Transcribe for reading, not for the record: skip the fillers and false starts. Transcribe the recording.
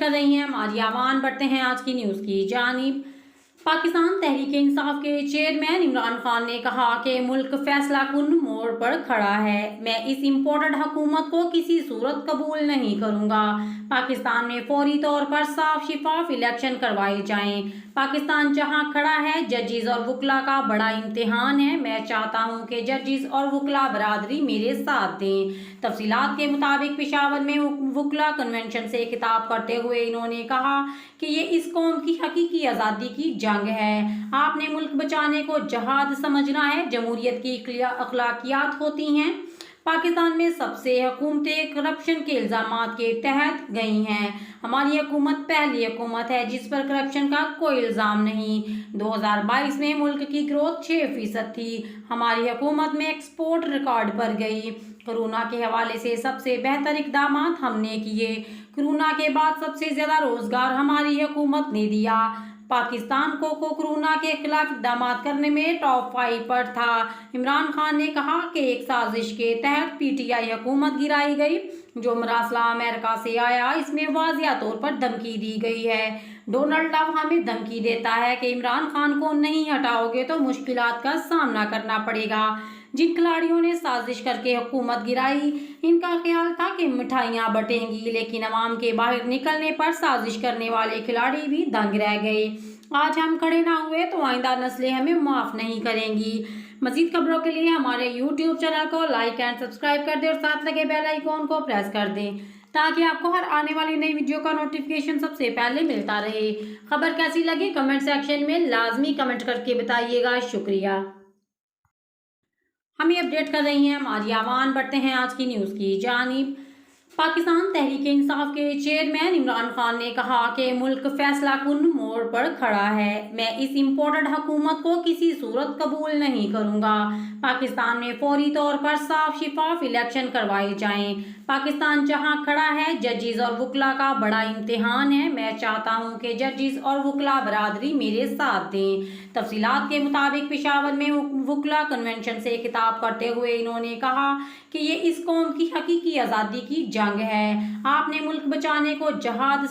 कर रही हैं हमारी आवान। बढ़ते हैं आज की न्यूज़ की जानिब। पाकिस्तान तहरीक-ए-इंसाफ के चेयरमैन इमरान खान ने कहा कि मुल्क फैसला कुन मोड़ पर खड़ा है। मैं इस इम्पोर्टेड हुकूमत को किसी सूरत कबूल नहीं करूंगा। पाकिस्तान में फौरी तौर पर साफ शिफाफ इलेक्शन करवाए जाएं। पाकिस्तान जहां खड़ा है जजिस और वकला का बड़ा इम्तिहान है। मैं चाहता हूं कि जजिस और वकला बरादरी मेरे साथ दें। तफसीलात के मुताबिक पेशावर में वकला कन्वेंशन से खिताब करते हुए इन्होंने कहा कि ये इस कौम की हकीकी आज़ादी की जंग है। आपने मुल्क बचाने को जहाद समझना है। जमहूरियत की अखलाकियात होती हैं। पाकिस्तान में सबसे हुकूमतें करप्शन के इल्जामात के तहत गई हैं। हमारी हुकूमत पहली हुकूमत है जिस पर करप्शन का कोई इल्ज़ाम नहीं। 2022 में मुल्क की ग्रोथ 6% थी। हमारी हुकूमत में एक्सपोर्ट रिकॉर्ड पर गई। कोरोना के हवाले से सबसे बेहतर इकदाम हमने किए। कोरोना के बाद सबसे ज़्यादा रोजगार हमारी हुकूमत ने दिया। पाकिस्तान को कोरोना के खिलाफ इकदाम करने में टॉप 5 पर था। इमरान खान ने कहा कि एक साजिश के तहत पीटीआई हुकूमत गिराई गई। जो मरासला अमेरिका से आया इसमें वाज़िया तौर पर धमकी दी गई है। डोनाल्ड ट्रंप हमें धमकी देता है कि इमरान खान को नहीं हटाओगे तो मुश्किलात का सामना करना पड़ेगा। जिन खिलाड़ियों ने साजिश करके हुकूमत गिराई इनका ख्याल था कि मिठाइयां बटेंगी, लेकिन अवाम के बाहर निकलने पर साजिश करने वाले खिलाड़ी भी दंग रह गए। आज हम खड़े ना हुए तो आइंदा नस्लें हमें माफ़ नहीं करेंगी। मजीद खबरों के लिए हमारे YouTube चैनल को लाइक एंड सब्सक्राइब कर दें और साथ लगे बेल आइकॉन को प्रेस कर दें ताकि आपको हर आने वाली नई वीडियो का नोटिफिकेशन सबसे पहले मिलता रहे। खबर कैसी लगी कमेंट सेक्शन में लाजमी कमेंट करके बताइएगा। शुक्रिया। हमें अपडेट कर रही हैं हमारी आवान। बढ़ते हैं आज की न्यूज़ की जानिब। पाकिस्तान तहरीक-ए-इंसाफ के चेयरमैन इमरान खान ने कहा कि मुल्क फैसला कुन मोड़ पर खड़ा है। मैं इस इम्पोर्टेड हुकूमत को किसी सूरत कबूल नहीं करूंगा। पाकिस्तान में फौरी तौर पर साफ शिफाफ इलेक्शन करवाए जाएं। पाकिस्तान जहां खड़ा है जजिस और वकला का बड़ा इम्तिहान है। मैं चाहता हूं कि जजिस और वकला बरादरी मेरे साथ दें। तफसीलात के मुताबिक पेशावर में वकला कन्वेंशन से खिताब करते हुए इन्होंने कहा कि ये इस कौम की हकीकी आज़ादी की जंग है। आपने मुल्क बचाने को जहाद